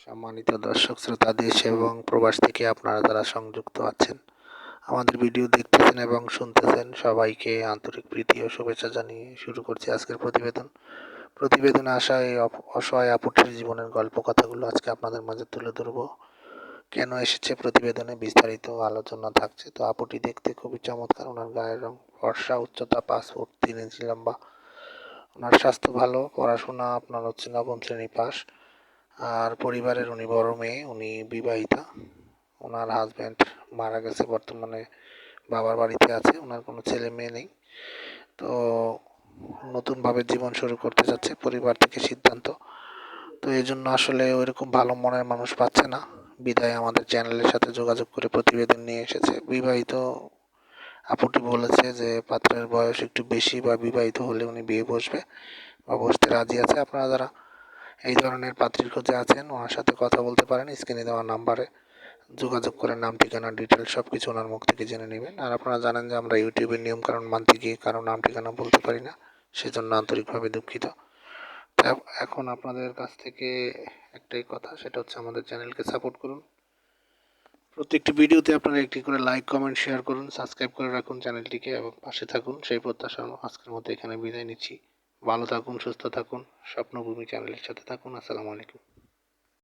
সম্মানিত দর্শক শ্রোতা, দেশ এবং প্রবাস থেকে আপনারা যারা সংযুক্ত আছেন, আমাদের ভিডিও দেখতেছেন এবং শুনতেছেন, সবাইকে আন্তরিক প্রীতি ও শুভেচ্ছা জানিয়ে শুরু করছি আজকের প্রতিবেদনে আসা এই অসহায় আপুটির জীবনের গল্প কথাগুলো আজকে আপনাদের মাঝে তুলে ধরবো। কেন এসেছে প্রতিবেদনে বিস্তারিত আলোচনা থাকছে। তো আপুটি দেখতে খুবই চমৎকার, ওনার গায়ের রং ফর্সা, উচ্চতা 5 ফুট 3 ইঞ্চি লম্বা, ওনার স্বাস্থ্য ভালো, পড়াশোনা আপনার হচ্ছে নবম শ্রেণী পাস। আর পরিবারের উনি বড় মেয়ে, উনি বিবাহিতা। ওনার হাজব্যান্ড মারা গেছে, বর্তমানে বাবার বাড়িতে আছে, ওনার কোনো ছেলে মেয়ে নেই। তো নতুনভাবে জীবন শুরু করতে যাচ্ছে, পরিবার থেকে সিদ্ধান্ত। তো এই জন্য আসলে ওইরকম ভালো মনের মানুষ পাচ্ছে না, বিদায় আমাদের চ্যানেলের সাথে যোগাযোগ করে প্রতিবেদন নিয়ে এসেছে। বিবাহিত আপুটি বলেছে যে পাত্রের বয়স একটু বেশি বা বিবাহিত হলে উনি বিয়ে বসবে বা বসতে রাজি আছে। আপনারা যারা এই ধরনের পাত্রীর খোঁজে আছেন, ওনার সাথে কথা বলতে পারেন। স্ক্রিনে দেওয়া নাম্বারে যোগাযোগ করে নাম, ঠিকানা, ডিটেলস সব কিছু ওনার মুখ থেকে জেনে নেবেন। আর আপনারা জানেন যে আমরা ইউটিউবের নিয়ম কারণ মানতে গিয়ে কারো নাম ঠিকানা বলতে পারি না, সেজন্য আন্তরিকভাবে দুঃখিত। এখন আপনাদের কাছ থেকে একটাই কথা, সেটা হচ্ছে আমাদের চ্যানেলকে সাপোর্ট করুন। প্রত্যেকটি ভিডিওতে আপনারা একটি করে লাইক, কমেন্ট, শেয়ার করুন, সাবস্ক্রাইব করে রাখুন চ্যানেলটিকে এবং পাশে থাকুন, সেই প্রত্যাশা আজকের মতো এখানে বিদায় নিচ্ছি। ভালো থাকুন, সুস্থ থাকুন, স্বপ্নভূমি চ্যানেলের সাথে থাকুন। আসসালামু আলাইকুম।